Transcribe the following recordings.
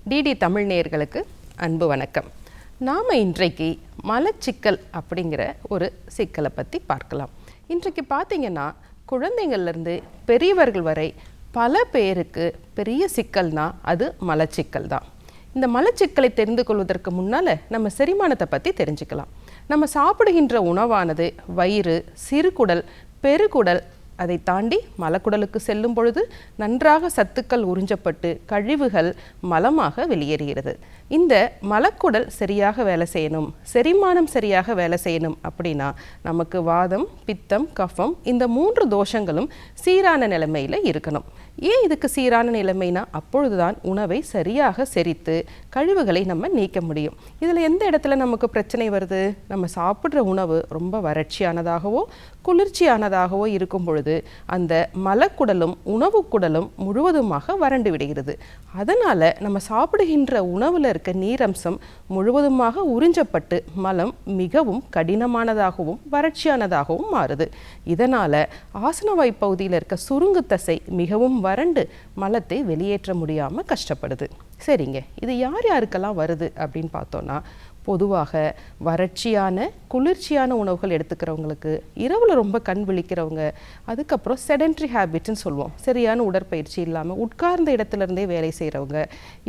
DD Tamil நேயர்களுக்கு அன்பு வணக்கம். நாம் இன்றைக்கு மலச்சிக்கல் அப்படிங்கிற ஒரு சிக்கலை பற்றி பார்க்கலாம். இன்றைக்கு பார்த்திங்கன்னா குழந்தைங்கள்லேருந்து பெரியவர்கள் வரை பல பேருக்கு பெரிய சிக்கல்னா அது மலச்சிக்கல் தான். இந்த மலச்சிக்கலை தெரிந்து கொள்வதற்கு முன்னால் நம்ம செரிமானத்தை பற்றி தெரிஞ்சுக்கலாம். நம்ம சாப்பிடுகின்ற உணவானது வயிறு, சிறுகுடல், பெருகுடல், அதை தாண்டி மலக்குடலுக்கு செல்லும் பொழுது நன்றாக சத்துக்கள் உறிஞ்சப்பட்டு கழிவுகள் மலமாக வெளியேறுகிறது. இந்த மலக்குடல் சரியாக வேலை செய்யணும், செரிமானம் சரியாக வேலை செய்யணும் அப்படின்னா நமக்கு வாதம், பித்தம், கஃபம் இந்த 3 தோஷங்களும் சீரான நிலைமையில் இருக்கணும். ஏன் இதுக்கு சீரான நிலைமைனா அப்பொழுதுதான் உணவை சரியாக செரித்து கழிவுகளை நம்ம நீக்க முடியும். இதில் எந்த இடத்துல நமக்கு பிரச்சனை வருது? நம்ம சாப்பிட்ற உணவு ரொம்ப வறட்சியானதாகவோ குளிர்ச்சியானதாகவோ இருக்கும் பொழுது அந்த மலக்குடலும் உணவு குடலும் முழுவதுமாக வறண்டு விடுகிறது. அதனால் நம்ம சாப்பிடுகின்ற உணவில் இருக்க நீரம்சம் முழுவதுமாக உறிஞ்சப்பட்டு மலம் மிகவும் கடினமானதாகவும் வறட்சியானதாகவும் மாறுது. இதனால் ஆசனவாய் பகுதியில் இருக்க சுருங்கு தசை மிகவும் வறண்டு மலத்தை வெளியேற்ற முடியாமல் கஷ்டப்படுது. சரிங்க, இது யார் யாருக்கெல்லாம் வருது அப்படின்னு பார்த்தோன்னா, பொதுவாக வறட்சியான குளிர்ச்சியான உணவுகள் எடுத்துக்கிறவங்களுக்கு, இரவில் ரொம்ப கண் விழிக்கிறவங்க, அதுக்கப்புறம் செடென்ட்ரி ஹேபிட்ஸ்ன்னு சொல்லுவோம், சரியான உடற்பயிற்சி இல்லாமல் உட்கார்ந்த இடத்துலேருந்தே வேலை செய்கிறவங்க,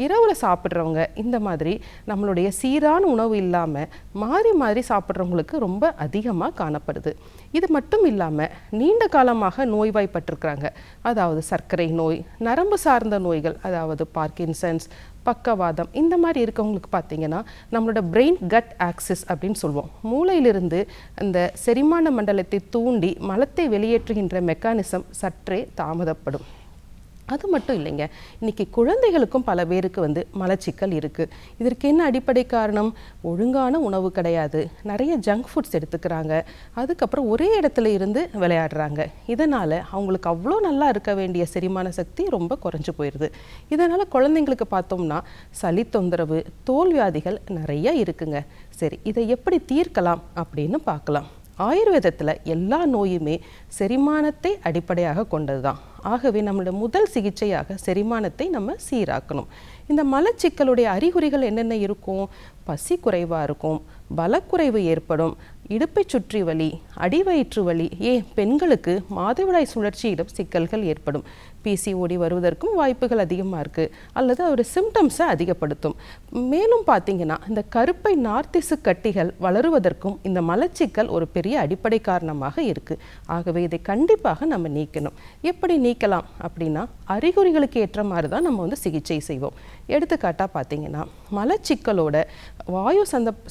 இரவில் சாப்பிட்றவங்க, இந்த மாதிரி நம்மளுடைய சீரான உணவு இல்லாமல் மாறி மாறி சாப்பிட்றவங்களுக்கு ரொம்ப அதிகமாக காணப்படுது. இது மட்டும் இல்லாமல் நீண்ட காலமாக நோய்வாய்ப்பட்டிருக்கிறாங்க, அதாவது சர்க்கரை நோய், நரம்பு சார்ந்த நோய்கள், அதாவது பார்க்கின்சன்ஸ், பக்கவாதம், இந்த மாதிரி இருக்கவங்களுக்கு பார்த்திங்கன்னா நம்மளோட பிரெயின் கட் ஆக்சிஸ் அப்படின்னு சொல்லுவோம். மூளையிலிருந்து அந்த செரிமான மண்டலத்தை தூண்டி மலத்தை வெளியேற்றுகின்ற மெக்கானிசம் சற்றே தாமதப்படும். அது மட்டும் இல்லைங்க, இன்றைக்கி குழந்தைகளுக்கும் பல பேருக்கு மலச்சிக்கல் இருக்குது. இதற்கு என்ன அடிப்படை காரணம்? ஒழுங்கான உணவு கிடையாது, நிறைய ஜங்க் ஃபுட்ஸ் எடுத்துக்கிறாங்க, அதுக்கப்புறம் ஒரே இடத்துல இருந்து விளையாடுறாங்க. இதனால் அவங்களுக்கு அவ்வளோ நல்லா இருக்க வேண்டிய செரிமான சக்தி ரொம்ப குறைஞ்சி போயிடுது. இதனால் குழந்தைங்களுக்கு பார்த்தோம்னா சளி தொந்தரவு, தோல் வியாதிகள் நிறைய இருக்குங்க. சரி, இதை எப்படி தீர்க்கலாம் அப்படின்னு பார்க்கலாம். ஆயுர்வேதத்தில் எல்லா நோயுமே செரிமானத்தை அடிப்படையாக கொண்டது தான். ஆகவே நம்மளோட முதல் சிகிச்சையாக செரிமானத்தை நம்ம சீராக்கணும். இந்த மலச்சிக்கலுடைய அறிகுறிகள் என்னென்ன இருக்கும்? பசி குறைவாக இருக்கும், பலக்குறைவு ஏற்படும், இடுப்பை சுற்றி வலி, அடிவயிற்று வலி, பெண்களுக்கு மாதவிடாய் சுழற்சியிலும் சிக்கல்கள் ஏற்படும். பிசிஓடி வருவதற்கும் வாய்ப்புகள் அதிகமாக இருக்குது, அல்லது ஒரு சிம்டம்ஸை அதிகப்படுத்தும். மேலும் பார்த்திங்கன்னா இந்த கருப்பை நார்த்திசு கட்டிகள் வளருவதற்கும் இந்த மலச்சிக்கல் ஒரு பெரிய அடிப்படை காரணமாக இருக்குது. ஆகவே இதை கண்டிப்பாக நம்ம நீக்கணும். எப்படி நீக்கலாம் அப்படின்னா, அறிகுறிகளுக்கு ஏற்ற மாதிரி தான் நம்ம சிகிச்சை செய்வோம். எடுத்துக்காட்டாக பார்த்திங்கன்னா மலச்சிக்கலோட வாயு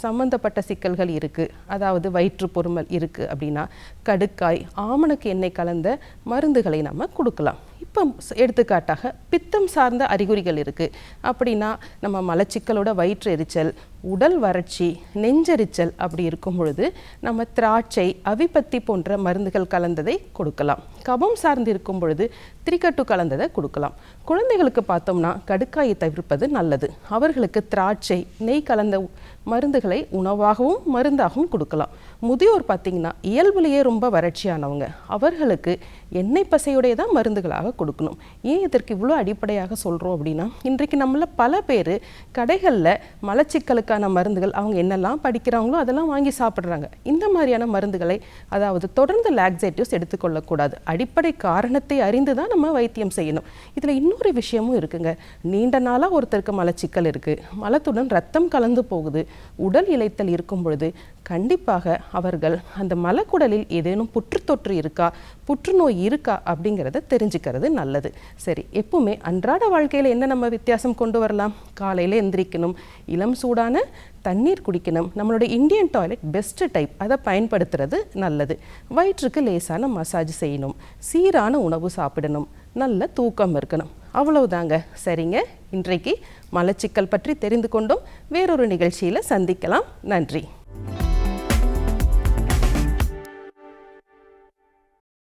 சம்பந்தப்பட்ட சிக்கல்கள் இருக்குது, அதாவது வயிற்று பொறுமல் இருக்குது அப்படின்னா கடுக்காய், ஆமணக்கு எண்ணெய் கலந்த மருந்துகளை நம்ம கொடுக்கலாம். இப்போ எடுத்துக்காட்டாக பித்தம் சார்ந்த அறிகுறிகள் இருக்குது அப்படின்னா நம்ம மலச்சிக்கலோட வயிற்று எரிச்சல், உடல் வறட்சி, நெஞ்செரிச்சல் அப்படி இருக்கும் பொழுது நம்ம திராட்சை, அவிபத்தி போன்ற மருந்துகள் கலந்ததை கொடுக்கலாம். கபம் சார்ந்து இருக்கும் பொழுது திரிக்கட்டு கலந்ததை கொடுக்கலாம். குழந்தைகளுக்கு பார்த்தோம்னா கடுக்காயை தவிர்ப்பது நல்லது. அவர்களுக்கு திராட்சை, நெய் கலந்த மருந்துகளை உணவாகவும் மருந்தாகவும் கொடுக்கலாம். முதியோர் பார்த்திங்கன்னா இயல்புலேயே ரொம்ப வறட்சியானவங்க, அவர்களுக்கு எண்ணெய் பசையுடைய தான் மருந்துகளாக கொடுக்கணும். ஏன் இதற்கு இவ்வளோ அடிப்படையாக சொல்கிறோம் அப்படின்னா, இன்றைக்கு நம்மள பல பேர் கடைகளில் மலச்சிக்கலுக்கான மருந்துகள் அவங்க என்னெல்லாம் படிக்கிறாங்களோ அதெல்லாம் வாங்கி சாப்பிட்றாங்க. இந்த மாதிரியான மருந்துகளை, அதாவது தொடர்ந்து லாக்ஸேட்டிவ்ஸ் எடுத்துக்கொள்ளக்கூடாது. அடிப்படை காரணத்தை அறிந்து தான் நம்ம வைத்தியம் செய்யணும். இதில் இன்னொரு விஷயமும் இருக்குங்க. நீண்ட நாளாக ஒருத்தருக்கு மலச்சிக்கல் இருக்குது, மலத்துடன் ரத்தம் கலந்து போகுது, உடல் இளைத்தல் இருக்கும் பொழுது கண்டிப்பாக அவர்கள் அந்த மலக்குடலில் ஏதேனும் புற்றுத்தொற்று இருக்கா, புற்றுநோய் இருக்கா அப்படிங்கிறத தெரிஞ்சுக்கிறது நல்லது. சரி, எப்பவுமே அன்றாட வாழ்க்கையில் என்ன நம்ம வித்தியாசம் கொண்டு வரலாம்? காலையில் எந்திரிக்கணும், இளம் சூடான தண்ணீர் குடிக்கணும், நம்மளோட இந்தியன் டாய்லெட் பெஸ்ட்டு டைப், அதை பயன்படுத்துறது நல்லது. வயிற்றுக்கு லேசான மசாஜ் செய்யணும், சீரான உணவு சாப்பிடணும், நல்ல தூக்கம் இருக்கணும். அவ்வளவுதாங்க. சரிங்க, இன்றைக்கு மலச்சிக்கல் பற்றி தெரிந்து கொண்டோம். வேறொரு நிகழ்ச்சியில் சந்திக்கலாம். நன்றி.